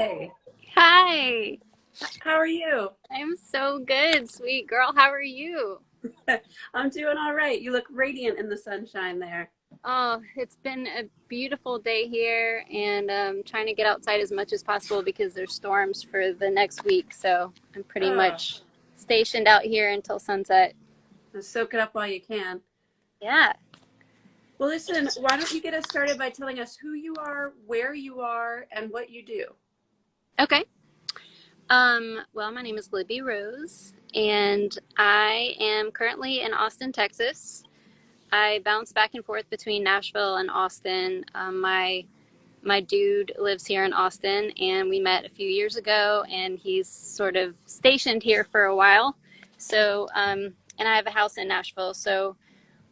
Hi, Hi, how are you? I'm so good, sweet girl. How are you? I'm doing all right. You look radiant in the sunshine there. Oh, it's been a beautiful day here, and trying to get outside as much as possible because there's storms for the next week. So I'm pretty Oh, much stationed out here until sunset. soak it up while you can. Yeah. Well, listen, why don't you get us started by telling us who you are, where you are, and what you do? Okay. Well, my name is Libby Rose, and I am currently in Austin, Texas. I bounce back and forth between Nashville and Austin. My dude lives here in Austin, and we met a few years ago, and he's sort of stationed here for a while. So, and I have a house in Nashville, so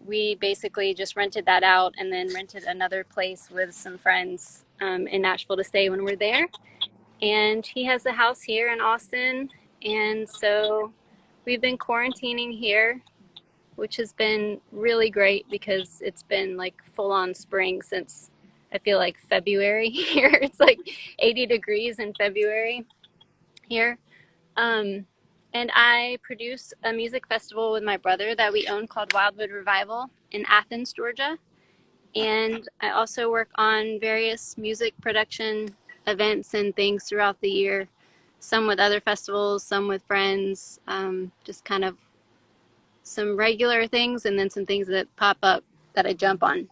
we basically just rented that out and then rented another place with some friends in Nashville to stay when we're there. And he has a house here in Austin, and so we've been quarantining here, which has been really great because it's been like full on spring since I feel like February here. It's like 80 degrees in February here. Um, and I produce a music festival with my brother that we own called Wildwood Revival in Athens, Georgia. And I also work on various music production events and things throughout the year, some with other festivals, some with friends, just kind of some regular things and then some things that pop up that I jump on. Um,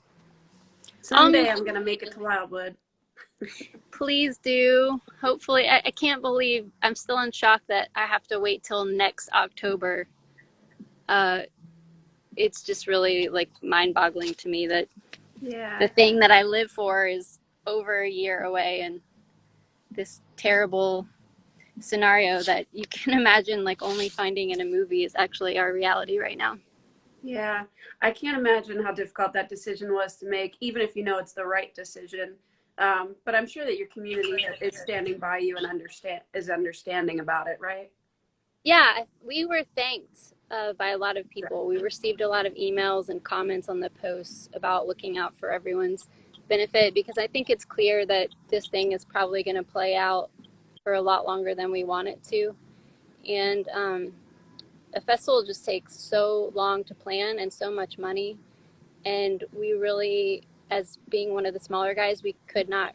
Someday I'm gonna make it to Wildwood. Please do. Hopefully, I can't believe I'm still in shock that I have to wait till next October. Uh, it's just really like mind-boggling to me that the Yeah, thing that I live for is over a year away, and this terrible scenario that you can imagine like only finding in a movie is actually our reality right now. yeah. I can't imagine how difficult that decision was to make, even if you know it's the right decision. But I'm sure that your community is standing by you and is understanding about it, right? Yeah, we were thanked by a lot of people. We received a lot of emails and comments on the posts about looking out for everyone's benefit because I think it's clear that this thing is probably going to play out for a lot longer than we want it to. And a festival just takes so long to plan and so much money. And we really, as being one of the smaller guys, we could not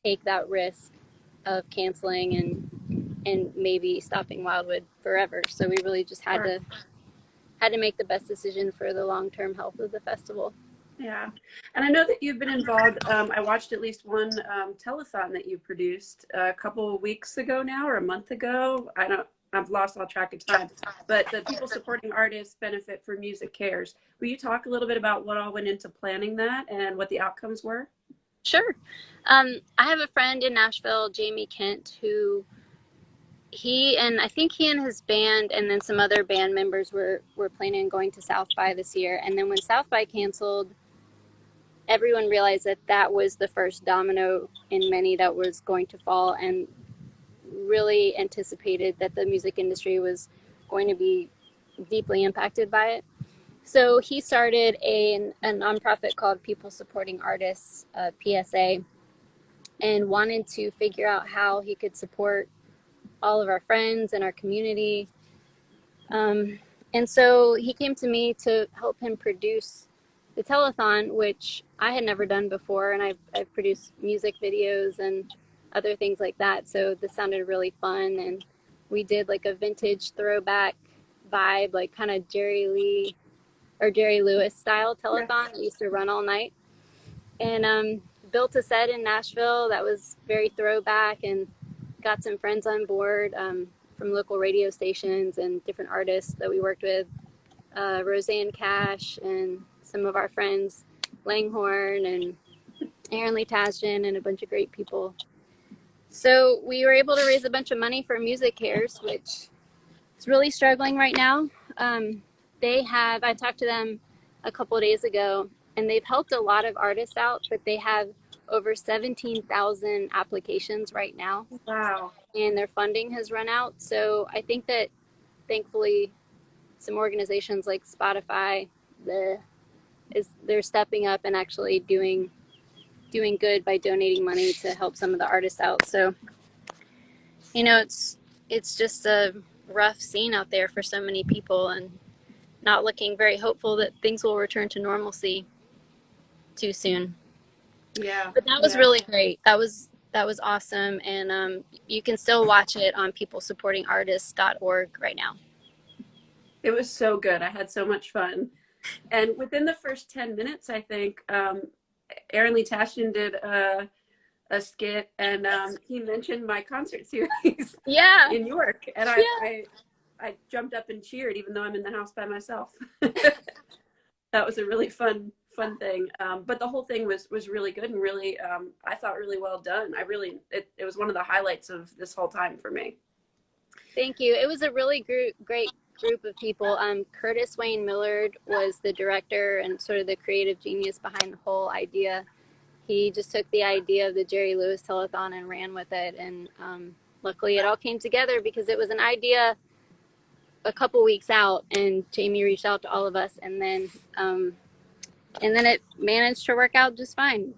take that risk of canceling and maybe stopping Wildwood forever. So we really just Sure. had to make the best decision for the long term health of the festival. Yeah. And I know that you've been involved. I watched at least one telethon that you produced a couple of weeks ago now or a month ago. I've lost all track of time. But the People Supporting Artists Benefit for Music Cares. Will you talk a little bit about what all went into planning that and what the outcomes were? Sure. I have a friend in Nashville, Jamie Kent, who he and I think he and his band and then some other band members were planning on going to South by this year. And then when South by canceled, everyone realized that that was the first domino in many that was going to fall, and really anticipated that the music industry was going to be deeply impacted by it. So he started a nonprofit called People Supporting Artists, PSA, and wanted to figure out how he could support all of our friends and our community. Um, and so he came to me to help him produce the telethon, which I had never done before, and I've produced music videos and other things like that. So this sounded really fun, and we did like a vintage throwback vibe, like kind of Jerry Lee or Jerry Lewis style Yeah. telethon. We used to run all night, and built a set in Nashville that was very throwback, and got some friends on board from local radio stations and different artists that we worked with, Roseanne Cash and some of our friends, Langhorne and Aaron Lee Tasjan and a bunch of great people. So we were able to raise a bunch of money for Music Cares, which is really struggling right now. I talked to them a couple of days ago, and they've helped a lot of artists out, but they have over 17,000 applications right now, Wow. and their funding has run out. So I think that thankfully some organizations like Spotify, they're stepping up and actually doing good by donating money to help some of the artists out. So You know, it's just a rough scene out there for so many people, and not looking very hopeful that things will return to normalcy too soon. Yeah, But that was yeah. really great. That was awesome, and you can still watch it on peoplesupportingartists.org right now. It was so good. I had so much fun. And within the first 10 minutes, I think Aaron Lee Tashian did a skit, and he mentioned my concert series Yeah, in York, and yeah. I jumped up and cheered, even though I'm in the house by myself. That was a really fun thing. But the whole thing was really good and really I thought really well done. I really it was one of the highlights of this whole time for me. Thank you. It was a really great group of people. Curtis Wayne Millard was the director and sort of the creative genius behind the whole idea. He just took the idea of the Jerry Lewis telethon and ran with it, and luckily it all came together because it was an idea a couple weeks out, and Jamie reached out to all of us, and then it managed to work out just fine.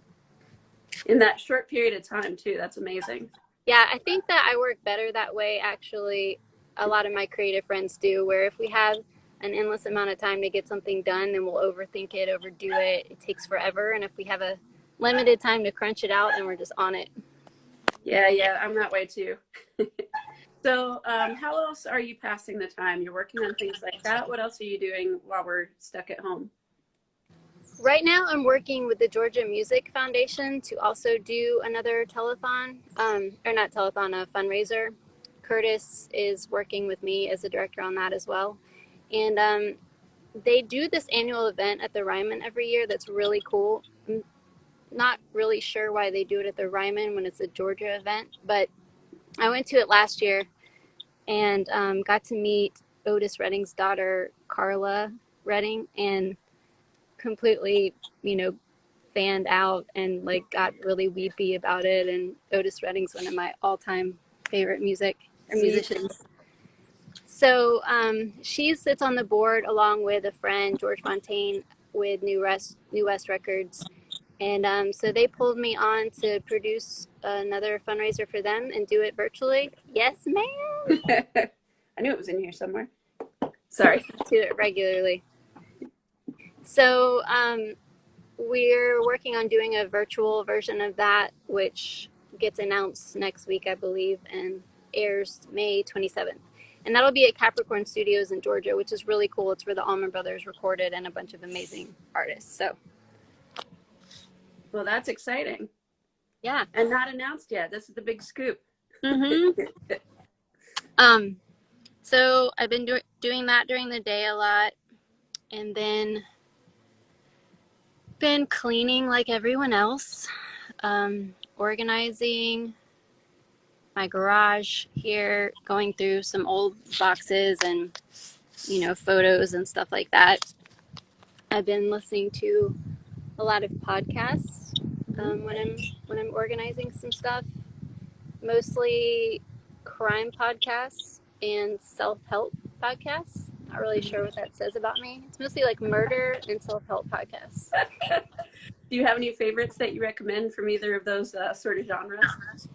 In that short period of time too. That's amazing. Yeah, I think that I work better that way, actually. A lot of my creative friends do, where if we have an endless amount of time to get something done, then we'll overthink it, overdo it. It takes forever. And if we have a limited time to crunch it out, then we're just on it. Yeah, yeah, I'm that way too. So, how else are you passing the time? You're working on things like that. What else are you doing while we're stuck at home? Right now, I'm working with the Georgia Music Foundation to also do another telethon, or not telethon, a fundraiser. Curtis is working with me as a director on that as well. And they do this annual event at the Ryman every year that's really cool. I'm not really sure why they do it at the Ryman when it's a Georgia event, but I went to it last year and got to meet Otis Redding's daughter, Carla Redding, and completely, fanned out and like got really weepy about it. And Otis Redding's one of my all-time favorite Me too. musicians. So she sits on the board along with a friend, George Fontaine, with New West Records. And so they pulled me on to produce another fundraiser for them and do it virtually. Yes, ma'am. I knew it was in here somewhere. I Sorry. listen to it regularly. So we're working on doing a virtual version of that, which gets announced next week, I believe, and airs May 27th. And that'll be at Capricorn Studios in Georgia, which is really cool. It's where the Allman Brothers recorded and a bunch of amazing artists. So, Well, that's exciting. yeah. And not announced yet. This is the big scoop. Mm-hmm. So I've been doing that during the day a lot, and then been cleaning like everyone else, organizing my garage here, going through some old boxes and photos and stuff like that. I've been listening to a lot of podcasts when I'm organizing some stuff, mostly crime podcasts and self-help podcasts. Not really sure what that says about me. It's mostly like murder and self-help podcasts. Do you have any favorites that you recommend from either of those sort of genres?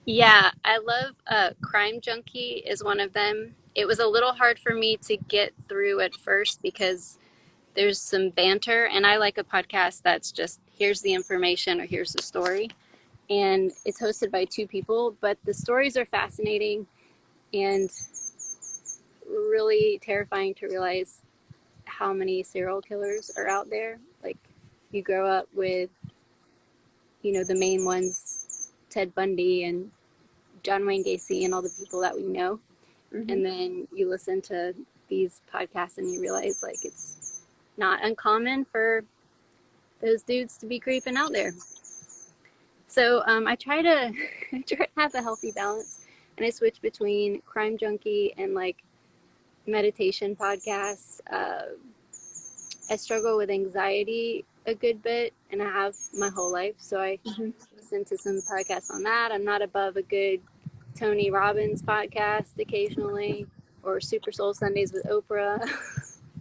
Yeah, I love Crime Junkie is one of them. It was a little hard for me to get through at first because there's some banter, and I like a podcast that's just here's the information or here's the story. And it's hosted by two people, but the stories are fascinating and really terrifying to realize how many serial killers are out there. Like, you grow up with, the main ones, Ted Bundy and John Wayne Gacy and all the people that we know. Mm-hmm. And then you listen to these podcasts and you realize like it's not uncommon for those dudes to be creeping out there. So I try to have a healthy balance, and I switch between Crime Junkie and like meditation podcasts. I struggle with anxiety a good bit, and I have my whole life, so I listen to some podcasts on that. I'm not above a good Tony Robbins podcast occasionally, or Super Soul Sundays with Oprah.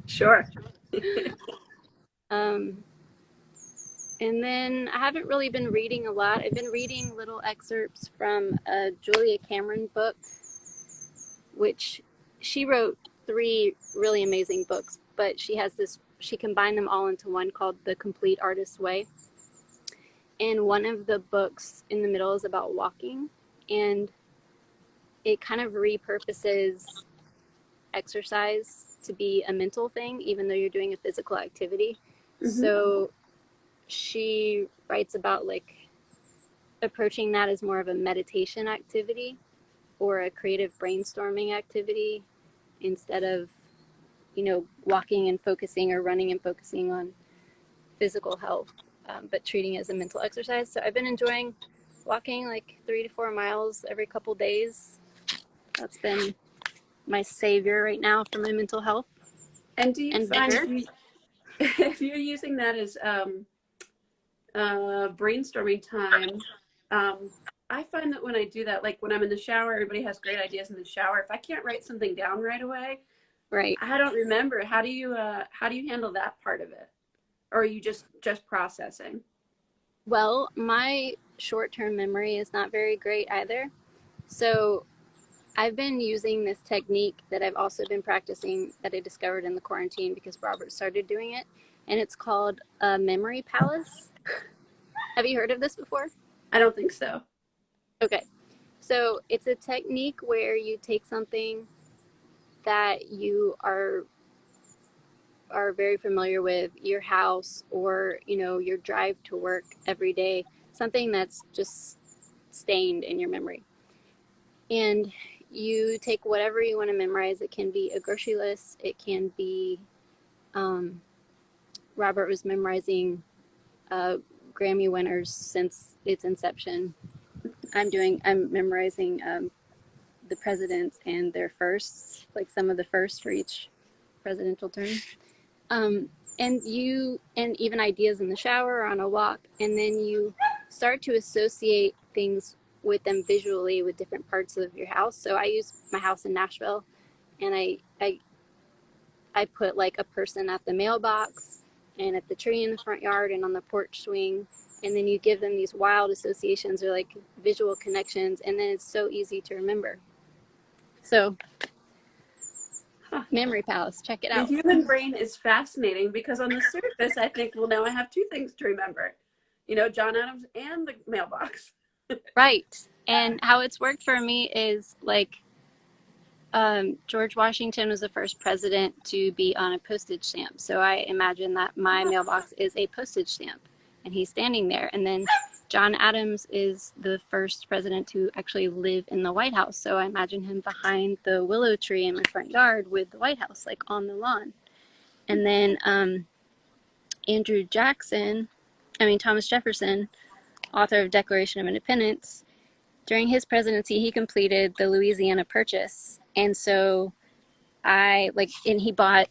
Sure. um, And then I haven't really been reading a lot. I've been reading little excerpts from a Julia Cameron book, which she wrote 3 really amazing books, but she combined them all into one called The Complete Artist's Way. And one of the books in the middle is about walking, and it kind of repurposes exercise to be a mental thing, even though you're doing a physical activity. Mm-hmm. So she writes about like approaching that as more of a meditation activity or a creative brainstorming activity instead of, walking and focusing or running and focusing on physical health, but treating it as a mental exercise. So I've been enjoying walking like 3 to 4 miles every couple days. That's been my savior right now for my mental health. And do you find if you're using that as brainstorming time, I find that when I do that, like when I'm in the shower, everybody has great ideas in the shower. If I can't write something down right away, right, I don't remember. How do you handle that part of it? Or are you just processing? Well, my short-term memory is not very great either. So I've been using this technique that I've also been practicing that I discovered in the quarantine because Robert started doing it. And it's called a memory palace. Have you heard of this before? I don't think so. Okay. So it's a technique where you take something that you are very familiar with, your house or, your drive to work every day, something that's just stained in your memory. And you take whatever you want to memorize. It can be a grocery list. It can be, Robert was memorizing Grammy winners since its inception. I'm memorizing the presidents and their firsts, like some of the firsts for each presidential term. And even ideas in the shower or on a walk, and then you start to associate things with them visually with different parts of your house. So I use my house in Nashville, and I put like a person at the mailbox and at the tree in the front yard and on the porch swing, and then you give them these wild associations or like visual connections, and then it's so easy to remember. So memory palace, check it out. The human brain is fascinating because on the surface, I think, well, now I have 2 things to remember, John Adams and the mailbox. Right. And how it's worked for me is like George Washington was the first president to be on a postage stamp. So I imagine that my mailbox is a postage stamp and he's standing there. And then John Adams is the first president to actually live in the White House. So I imagine him behind the willow tree in my front yard with the White House, like on the lawn. And then Thomas Jefferson, author of Declaration of Independence, during his presidency, he completed the Louisiana Purchase. And so he bought,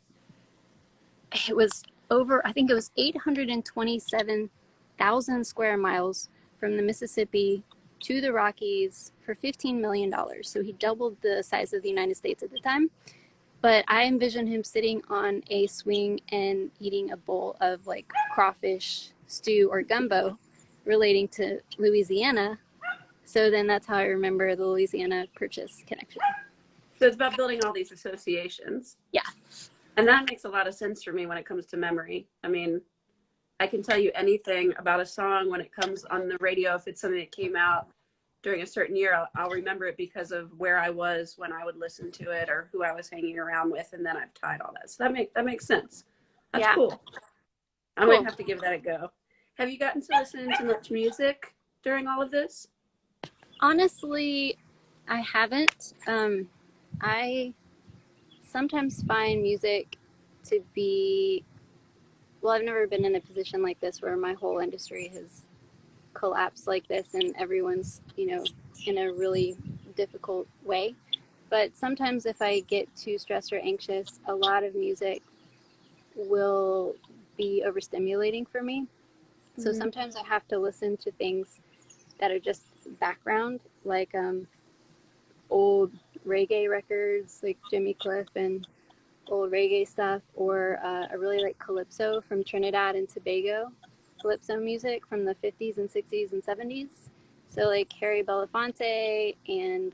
it was 827,000 square miles from the Mississippi to the Rockies for $15 million. So he doubled the size of the United States at the time. But I envision him sitting on a swing and eating a bowl of like crawfish stew or gumbo relating to Louisiana. So then that's how I remember the Louisiana Purchase connection. So it's about building all these associations. Yeah. And that makes a lot of sense for me when it comes to memory. I mean, I can tell you anything about a song when it comes on the radio. If it's something that came out during a certain year, I'll remember it because of where I was when I would listen to it or who I was hanging around with. And then I've tied all that. So that makes sense. That's cool. I might have to give that a go. Have you gotten to listen to much music during all of this? Honestly, I haven't. I sometimes find music to be, well, I've never been in a position like this where my whole industry has collapsed like this and everyone's, in a really difficult way. But sometimes if I get too stressed or anxious, a lot of music will be overstimulating for me. Mm-hmm. So sometimes I have to listen to things that are just background, like old reggae records, like Jimmy Cliff and old reggae stuff, or I really like calypso from Trinidad and Tobago. calypso music from the 50s and 60s and 70s. So like Harry Belafonte and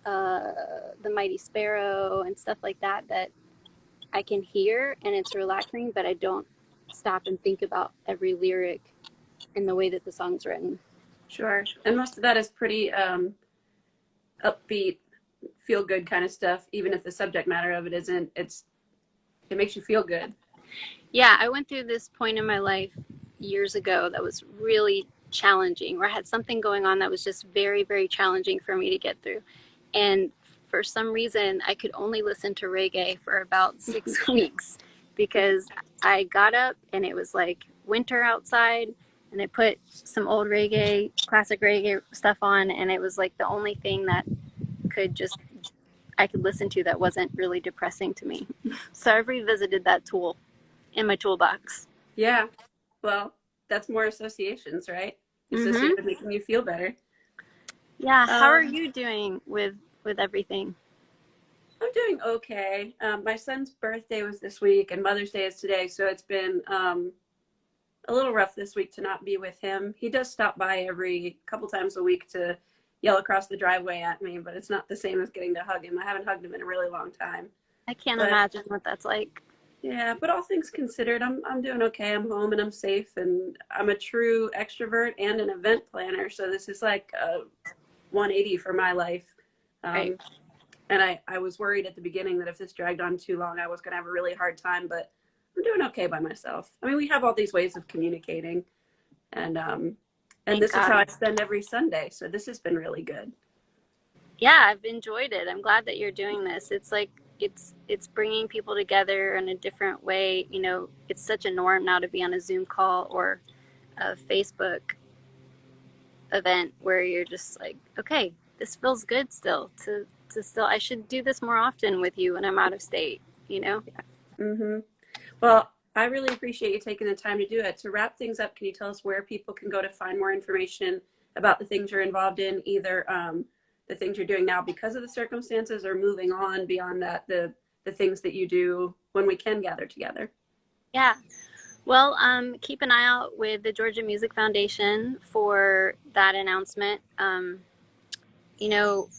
the Mighty Sparrow and stuff like that that I can hear and it's relaxing, but I don't stop and think about every lyric and the way that the song's written. Sure. And most of that is pretty upbeat, feel good kind of stuff, even if the subject matter of it isn't. It makes you feel good. Yeah, I went through this point in my life years ago that was really challenging, where I had something going on that was just very, very challenging for me to get through. And for some reason, I could only listen to reggae for about 6 weeks because I got up and it was like winter outside and I put some old reggae, classic reggae stuff on, and it was like the only thing that could just I could listen to that wasn't really depressing to me. So I've revisited that tool in my toolbox. Yeah. Well, that's more associations, right? Mm-hmm. Associated with making you feel better. Yeah. How are Um, you doing with everything? I'm doing okay. My son's birthday was this week and Mother's Day is today, so it's been a little rough this week to not be with him. He does stop by every couple times a week to yell across the driveway at me, but it's not the same as getting to hug him. I haven't hugged him in a really long time. I can't But imagine what that's like. yeah, but all things considered, I'm doing okay. I'm home and I'm safe, and I'm a true extrovert and an event planner. So this is like a 180 for my life. Right. Um, and I was worried at the beginning that if this dragged on too long, I was going to have a really hard time. But I'm doing okay by myself. I mean, we have all these ways of communicating, and Thank this is how I God. spend every Sunday. So this has been really good. Yeah, I've enjoyed it. I'm glad that you're doing this. It's like it's bringing people together in a different way. You know, it's such a norm now to be on a Zoom call or a Facebook event where you're just like, okay, this feels good still to still I should do this more often with you when I'm out of state, you know? Hmm. Well, I really appreciate you taking the time to do it. To wrap things up, can you tell us where people can go to find more information about the things you're involved in, either the things you're doing now because of the circumstances, or moving on beyond that, the things that you do when we can gather together? Yeah. Well, keep an eye out with the Georgia Music Foundation for that announcement. You know,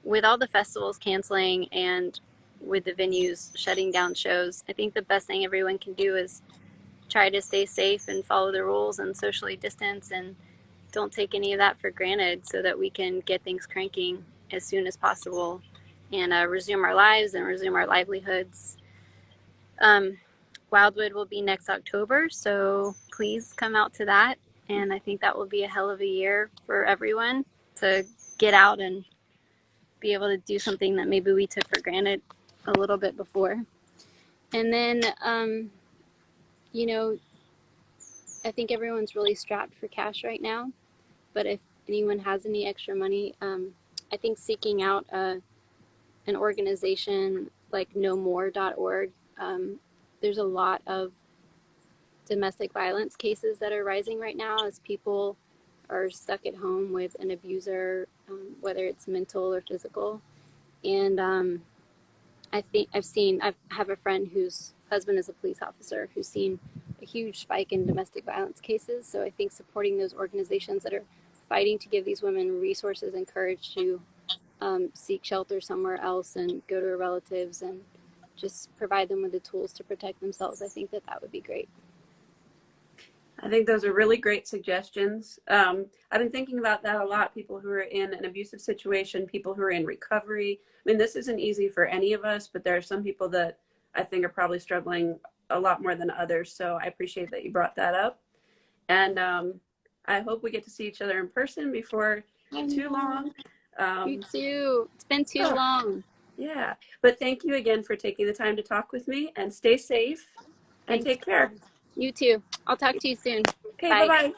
with all the festivals canceling and with the venues shutting down shows, I think the best thing everyone can do is try to stay safe and follow the rules and socially distance and don't take any of that for granted so that we can get things cranking as soon as possible and resume our lives and resume our livelihoods. Um, Wildwood will be next October, so please come out to that. And I think that will be a hell of a year for everyone to get out and be able to do something that maybe we took for granted a little bit before. And then, you know, I think everyone's really strapped for cash right now. But if anyone has any extra money, I think seeking out an organization like nomore.org, there's a lot of domestic violence cases that are rising right now as people are stuck at home with an abuser, whether it's mental or physical. And I have a friend whose husband is a police officer who's seen a huge spike in domestic violence cases. So I think supporting those organizations that are fighting to give these women resources and courage to seek shelter somewhere else and go to their relatives and just provide them with the tools to protect themselves, I think that would be great. I think those are really great suggestions. I've been thinking about that a lot. People who are in an abusive situation, people who are in recovery. I mean, this isn't easy for any of us, but there are some people that I think are probably struggling a lot more than others. So I appreciate that you brought that up. And I hope we get to see each other in person before too long. You too. It's been too Oh, long. yeah. But thank you again for taking the time to talk with me, and stay safe and Thanks. take care. You too. I'll talk to you soon. Okay, bye Bye. bye.